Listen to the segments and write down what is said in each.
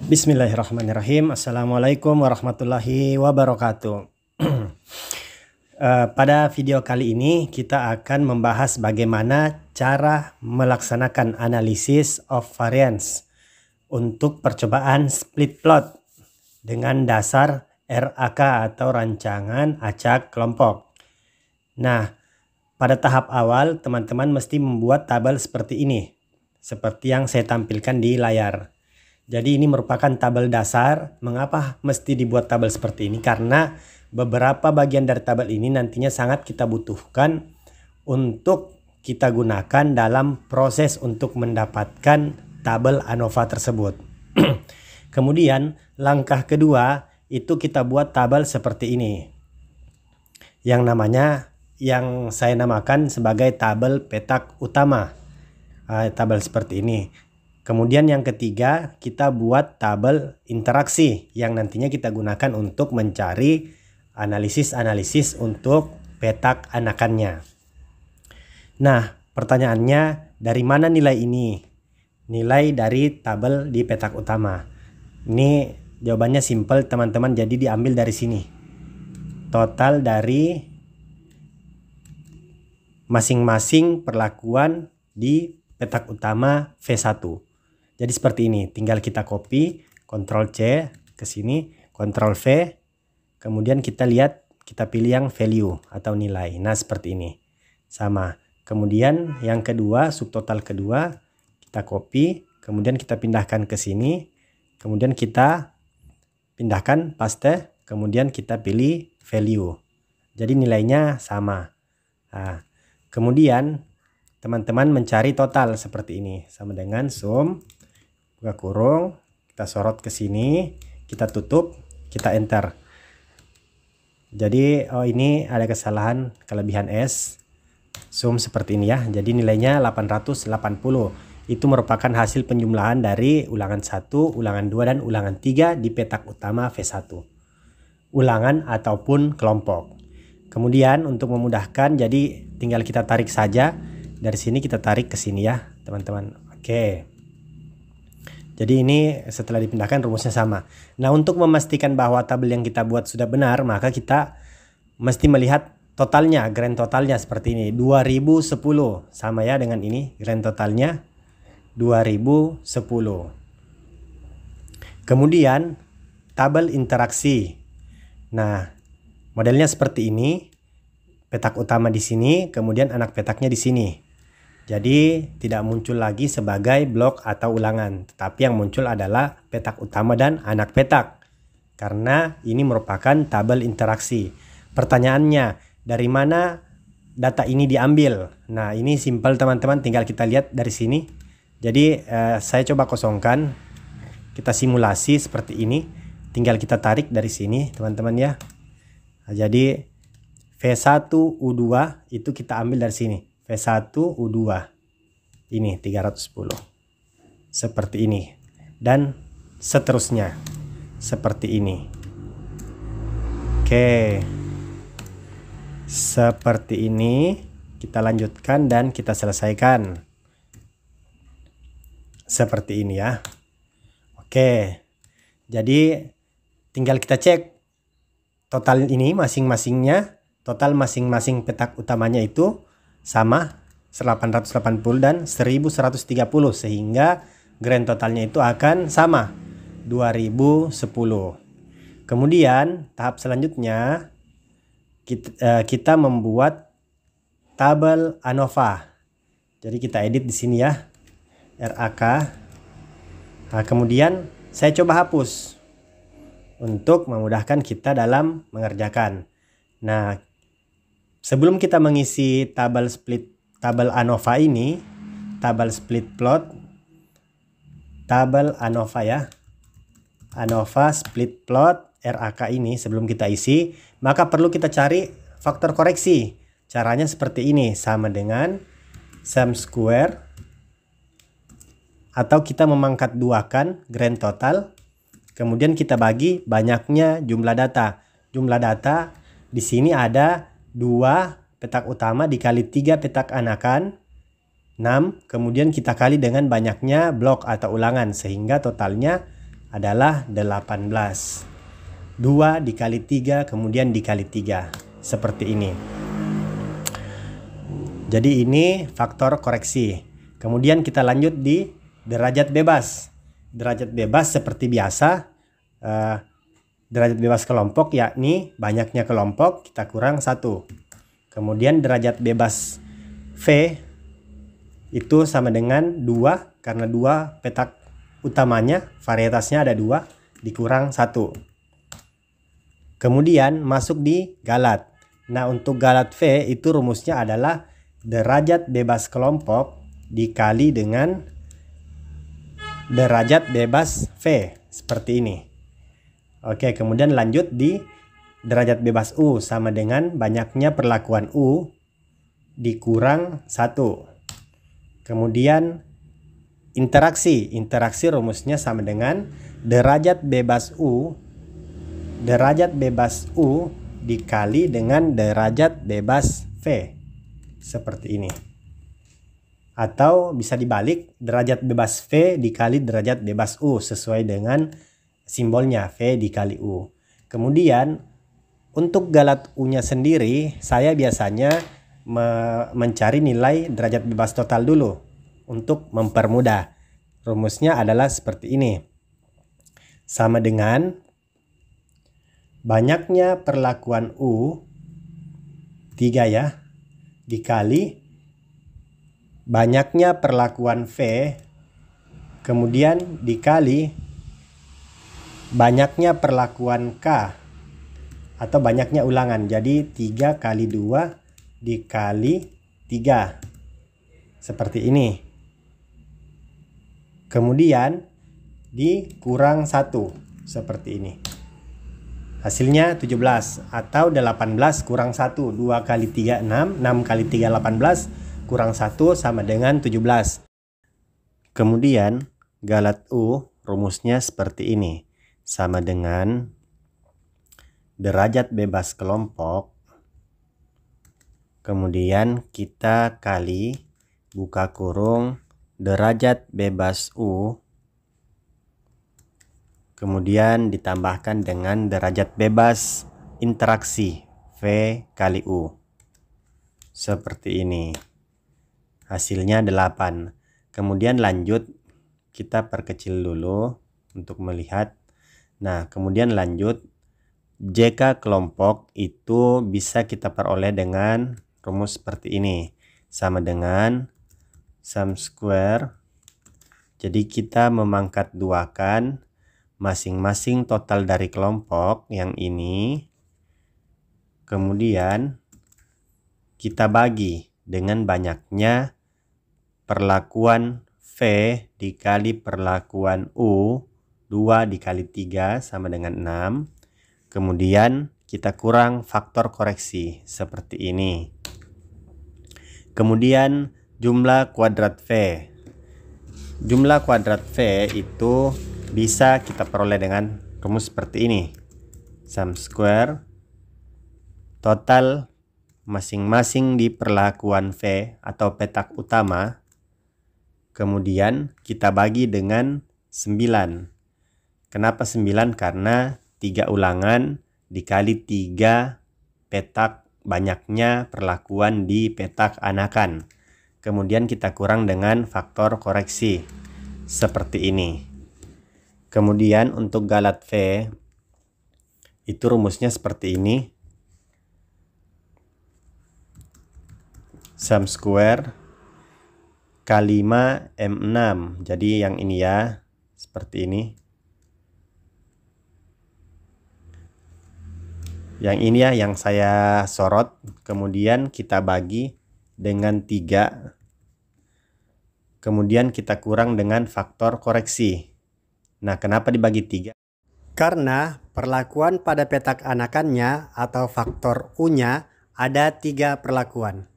Bismillahirrahmanirrahim. Assalamualaikum warahmatullahi wabarakatuh. Pada video kali ini kita akan membahas bagaimana cara melaksanakan analisis of variance untuk percobaan split plot dengan dasar RAK atau rancangan acak kelompok. Nah, pada tahap awal teman-teman mesti membuat tabel seperti ini, seperti yang saya tampilkan di layar. Jadi ini merupakan tabel dasar. Mengapa mesti dibuat tabel seperti ini? Karena beberapa bagian dari tabel ini nantinya sangat kita butuhkan untuk kita gunakan dalam proses untuk mendapatkan tabel ANOVA tersebut. Kemudian langkah kedua itu kita buat tabel seperti ini. Yang saya namakan sebagai tabel petak utama. Tabel seperti ini. Kemudian yang ketiga, kita buat tabel interaksi yang nantinya kita gunakan untuk mencari analisis-analisis untuk petak anakannya. Nah, pertanyaannya dari mana nilai ini? Nilai dari tabel di petak utama. Ini jawabannya simpel teman-teman, jadi diambil dari sini. Total dari masing-masing perlakuan di petak utama V1. Jadi seperti ini, tinggal kita copy, Ctrl C ke sini, Ctrl V, kemudian kita lihat, kita pilih yang value atau nilai. Nah seperti ini, sama. Kemudian yang kedua, subtotal kedua, kita copy, kemudian kita pindahkan ke sini, kemudian kita pindahkan, paste, kemudian kita pilih value. Jadi nilainya sama. Nah, kemudian teman-teman mencari total seperti ini, sama dengan sum, buka kurung, kita sorot ke sini, kita tutup, kita enter. Jadi ini ada kesalahan kelebihan S, sum seperti ini ya. Jadi nilainya 880. Itu merupakan hasil penjumlahan dari ulangan 1, ulangan 2 dan ulangan 3 di petak utama V1. Ulangan ataupun kelompok. Kemudian untuk memudahkan, jadi tinggal kita tarik saja. Dari sini kita tarik ke sini ya, teman-teman. Oke. Jadi ini setelah dipindahkan rumusnya sama. Nah, untuk memastikan bahwa tabel yang kita buat sudah benar, maka kita mesti melihat totalnya, grand totalnya seperti ini. 2010 sama ya dengan ini, grand totalnya 2010. Kemudian tabel interaksi. Nah, modelnya seperti ini. Petak utama di sini, kemudian anak petaknya di sini. Jadi tidak muncul lagi sebagai blok atau ulangan, tetapi yang muncul adalah petak utama dan anak petak. Karena ini merupakan tabel interaksi. Pertanyaannya, dari mana data ini diambil? Nah, ini simpel teman-teman, tinggal kita lihat dari sini. Jadi saya coba kosongkan, kita simulasi seperti ini. Tinggal kita tarik dari sini teman-teman ya. Nah, jadi V1 U2 itu kita ambil dari sini. V1 U2 ini 310 seperti ini dan seterusnya seperti ini. Oke, seperti ini kita lanjutkan dan kita selesaikan seperti ini ya. Oke, jadi tinggal kita cek total ini masing-masingnya, total masing-masing petak utamanya itu sama 880 dan 1130, sehingga grand totalnya itu akan sama 2010. Kemudian tahap selanjutnya kita membuat tabel ANOVA. Jadi kita edit di sini ya, RAK. Nah, kemudian saya coba hapus untuk memudahkan kita dalam mengerjakan. Nah, sebelum kita mengisi tabel ANOVA ini, tabel split plot, tabel ANOVA ya, ANOVA split plot RAK ini sebelum kita isi, maka perlu kita cari faktor koreksi. Caranya seperti ini, sama dengan sum square, atau kita memangkat duakan grand total, kemudian kita bagi banyaknya jumlah data. Jumlah data di sini ada 2 petak utama dikali 3 petak anakan, 6, kemudian kita kali dengan banyaknya blok atau ulangan, sehingga totalnya adalah 18. 2 dikali 3 kemudian dikali 3. Seperti ini. Jadi ini faktor koreksi. Kemudian kita lanjut di derajat bebas. Derajat bebas seperti biasa. Derajat bebas kelompok yakni banyaknya kelompok kita kurang 1. Kemudian derajat bebas V itu sama dengan 2 karena 2 petak utamanya varietasnya ada 2 dikurang 1. Kemudian masuk di galat. Nah, untuk galat V itu rumusnya adalah derajat bebas kelompok dikali dengan derajat bebas V seperti ini. Oke, kemudian lanjut di derajat bebas U sama dengan banyaknya perlakuan U dikurang 1. Kemudian interaksi. Interaksi rumusnya sama dengan derajat bebas U dikali dengan derajat bebas V. Seperti ini. Atau bisa dibalik, derajat bebas V dikali derajat bebas U sesuai dengan simbolnya V dikali U. Kemudian untuk galat U-nya sendiri, saya biasanya mencari nilai derajat bebas total dulu untuk mempermudah. Rumusnya adalah seperti ini. Sama dengan banyaknya perlakuan U 3 ya, dikali banyaknya perlakuan V, kemudian dikali banyaknya perlakuan K atau banyaknya ulangan. Jadi 3 kali 2 dikali 3. Seperti ini. Kemudian dikurang 1. Seperti ini. Hasilnya 17 atau 18 kurang 1. 2 kali 3 6. 6 kali 3 18. Kurang 1 sama dengan 17. Kemudian galat U rumusnya seperti ini. Sama dengan derajat bebas kelompok. Kemudian kita kali buka kurung derajat bebas U. Kemudian ditambahkan dengan derajat bebas interaksi V kali U. Seperti ini. Hasilnya 8. Kemudian lanjut kita perkecil dulu untuk melihat. Nah, kemudian lanjut JK kelompok itu bisa kita peroleh dengan rumus seperti ini. Sama dengan sum square. Jadi kita memangkat duakan masing-masing total dari kelompok yang ini. Kemudian kita bagi dengan banyaknya perlakuan V dikali perlakuan U. 2 dikali 3 sama dengan 6. Kemudian kita kurang faktor koreksi seperti ini. Kemudian jumlah kuadrat V. Jumlah kuadrat V itu bisa kita peroleh dengan rumus seperti ini. Sum square total masing-masing di perlakuan V atau petak utama. Kemudian kita bagi dengan 9. Kenapa 9? Karena 3 ulangan dikali 3 petak banyaknya perlakuan di petak anakan. Kemudian kita kurang dengan faktor koreksi. Seperti ini. Kemudian untuk galat V itu rumusnya seperti ini. Sum square kali 5 M6. Jadi yang ini ya, seperti ini. Yang ini ya yang saya sorot. Kemudian kita bagi dengan 3. Kemudian kita kurang dengan faktor koreksi. Nah, kenapa dibagi 3? Karena perlakuan pada petak anakannya atau faktor U-nya ada 3 perlakuan.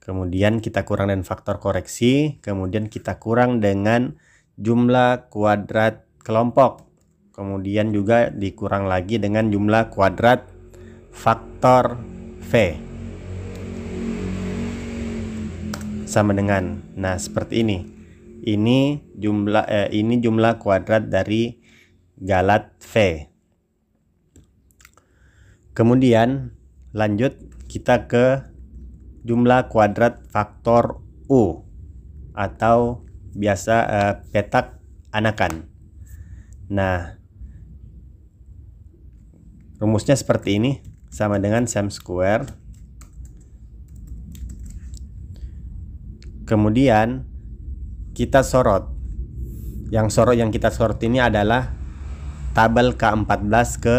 Kemudian kita kurang dengan faktor koreksi. Kemudian kita kurang dengan jumlah kuadrat kelompok. Kemudian juga dikurang lagi dengan jumlah kuadrat faktor V. Sama dengan, nah seperti ini. Ini jumlah kuadrat dari galat V. Kemudian lanjut kita ke jumlah kuadrat faktor U atau biasa petak anakan. Nah, rumusnya seperti ini, sama dengan sum square. Kemudian kita sorot. Yang kita sorot ini adalah tabel K14 ke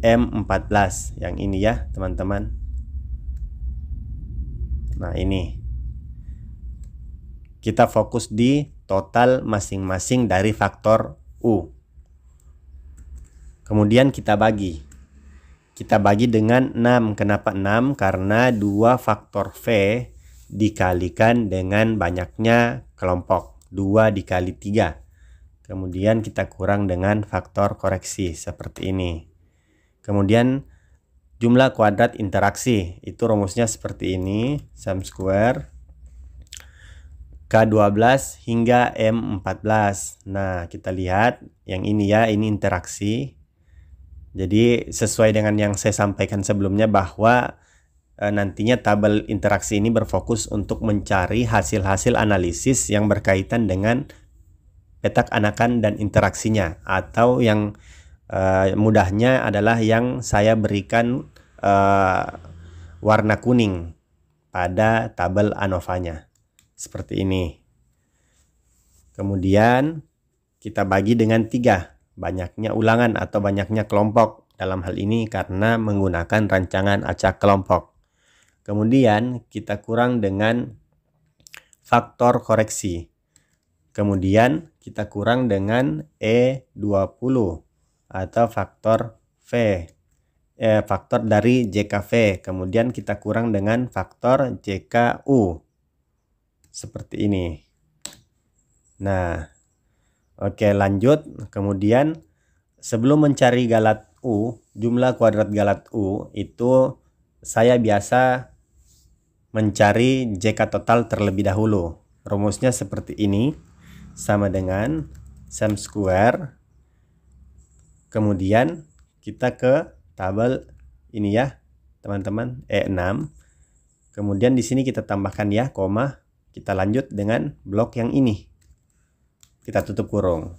M14. Yang ini ya, teman-teman. Nah, ini. Kita fokus di total masing-masing dari faktor U. Kemudian kita bagi. Kita bagi dengan 6. Kenapa 6? Karena 2 faktor V dikalikan dengan banyaknya kelompok. 2 dikali 3. Kemudian kita kurang dengan faktor koreksi seperti ini. Kemudian jumlah kuadrat interaksi. Itu rumusnya seperti ini. Sum square K12 hingga M14. Nah, kita lihat yang ini ya, ini interaksi. Jadi sesuai dengan yang saya sampaikan sebelumnya bahwa nantinya tabel interaksi ini berfokus untuk mencari hasil-hasil analisis yang berkaitan dengan petak anakan dan interaksinya, atau yang mudahnya adalah yang saya berikan warna kuning pada tabel ANOVA-nya seperti ini. Kemudian kita bagi dengan 3, banyaknya ulangan atau banyaknya kelompok dalam hal ini karena menggunakan rancangan acak kelompok. Kemudian kita kurang dengan faktor koreksi. Kemudian kita kurang dengan E20 atau faktor V. Faktor dari JKV. Kemudian kita kurang dengan faktor JKU. Seperti ini. Nah, oke, lanjut. Kemudian sebelum mencari galat U, jumlah kuadrat galat U, itu saya biasa mencari JK total terlebih dahulu. Rumusnya seperti ini, sama dengan sum square. Kemudian kita ke tabel ini ya, teman-teman, E6. Kemudian di sini kita tambahkan ya, koma. Kita lanjut dengan blok yang ini. Kita tutup kurung.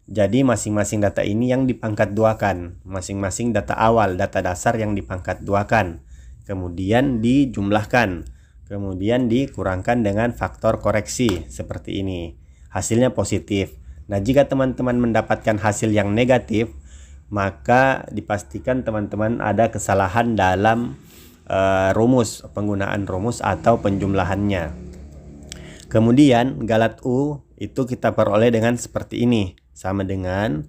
Jadi masing-masing data ini yang dipangkat duakan. Masing-masing data awal, data dasar yang dipangkat duakan. Kemudian dijumlahkan, kemudian dikurangkan dengan faktor koreksi seperti ini. Hasilnya positif. Nah, jika teman-teman mendapatkan hasil yang negatif, maka dipastikan teman-teman ada kesalahan dalam rumus, penggunaan rumus atau penjumlahannya. Kemudian galat U itu kita peroleh dengan seperti ini, sama dengan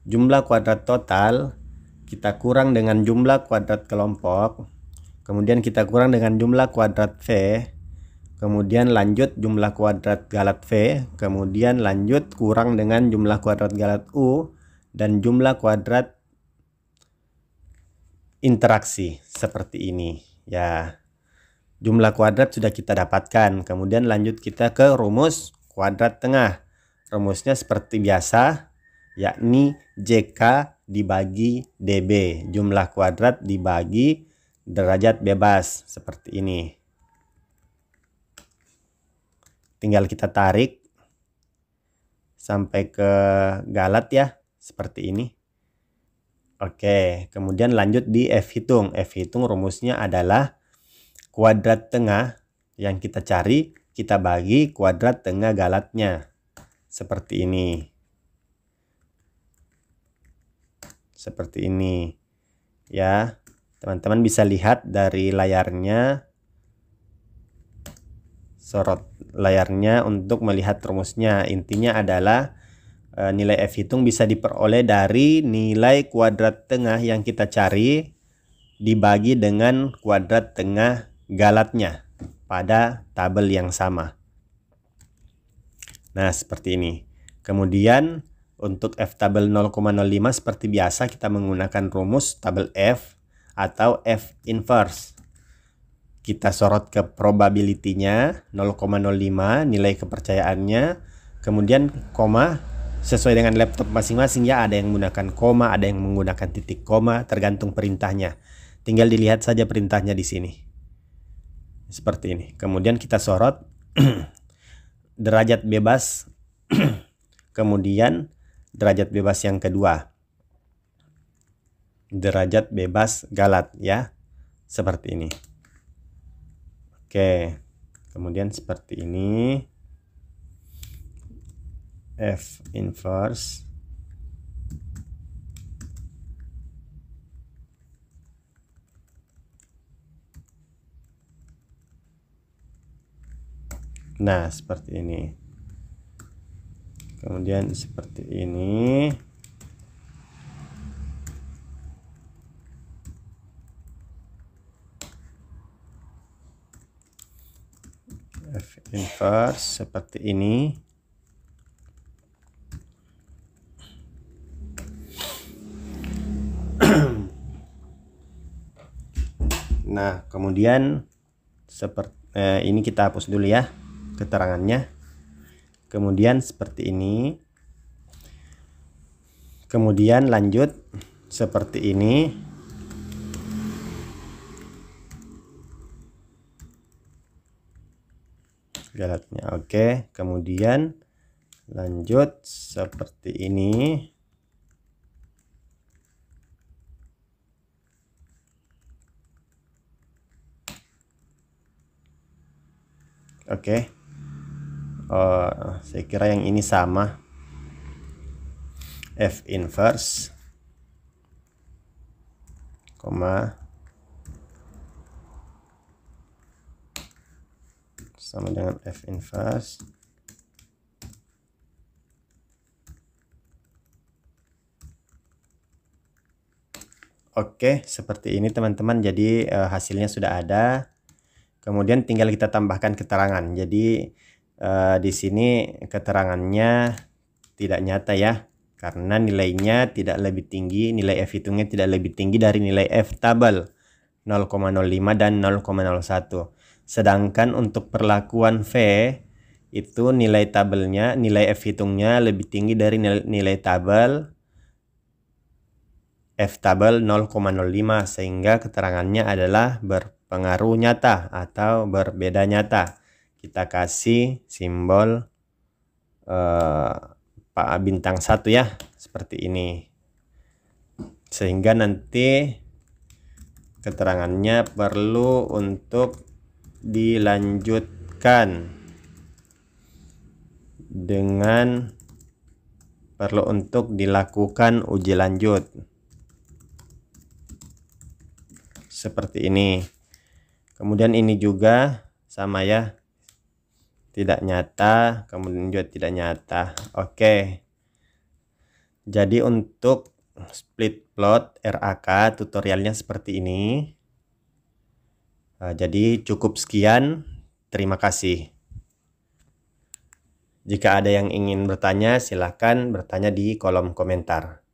jumlah kuadrat total kita kurang dengan jumlah kuadrat kelompok. Kemudian kita kurang dengan jumlah kuadrat V, kemudian lanjut jumlah kuadrat galat V, kemudian lanjut kurang dengan jumlah kuadrat galat U, dan jumlah kuadrat interaksi seperti ini. Ya, jumlah kuadrat sudah kita dapatkan. Kemudian lanjut kita ke rumus kuadrat tengah. Rumusnya seperti biasa, yakni JK dibagi DB. Jumlah kuadrat dibagi derajat bebas seperti ini. Tinggal kita tarik sampai ke galat ya, seperti ini. Oke, kemudian lanjut di F hitung. F hitung rumusnya adalah kuadrat tengah yang kita cari, kita bagi kuadrat tengah galatnya. Seperti ini. Seperti ini. Ya. Teman-teman bisa lihat dari layarnya, sorot layarnya untuk melihat rumusnya. Intinya adalah nilai F hitung bisa diperoleh dari nilai kuadrat tengah yang kita cari dibagi dengan kuadrat tengah galatnya pada tabel yang sama. Nah, seperti ini. Kemudian untuk F tabel 0,05 seperti biasa kita menggunakan rumus tabel F atau F inverse. Kita sorot ke probability-nya 0,05, nilai kepercayaannya, kemudian koma, sesuai dengan laptop masing-masing ya, ada yang menggunakan koma, ada yang menggunakan titik koma, tergantung perintahnya. Tinggal dilihat saja perintahnya di sini. Seperti ini. Kemudian kita sorot derajat bebas. Kemudian derajat bebas yang kedua. Derajat bebas Galat ya. Seperti ini. Oke. Kemudian seperti ini. F inverse nah seperti ini, kemudian seperti ini, F inverse seperti ini. Nah, kemudian seperti ini kita hapus dulu ya keterangannya. Kemudian seperti ini. Kemudian lanjut seperti ini. Galatnya oke. Kemudian lanjut seperti ini. Oke. Saya kira yang ini sama. F inverse, koma, sama dengan F inverse. Oke, seperti ini teman-teman. Jadi hasilnya sudah ada. Kemudian tinggal kita tambahkan keterangan. Jadi di sini keterangannya tidak nyata ya, karena nilainya tidak lebih tinggi, nilai F hitungnya tidak lebih tinggi dari nilai F tabel 0,05 dan 0,01. Sedangkan untuk perlakuan V itu nilai tabelnya, nilai F hitungnya lebih tinggi dari nilai tabel F tabel 0,05, sehingga keterangannya adalah berpengaruh nyata atau berbeda nyata. Kita kasih simbol bintang 1 ya, seperti ini. Sehingga nanti keterangannya perlu untuk dilanjutkan dengan perlu untuk dilakukan uji lanjut. Seperti ini. Kemudian ini juga sama ya. Tidak nyata, kemudian juga tidak nyata. Oke. Jadi untuk split plot RAK tutorialnya seperti ini. Jadi cukup sekian. Terima kasih. Jika ada yang ingin bertanya, silahkan bertanya di kolom komentar.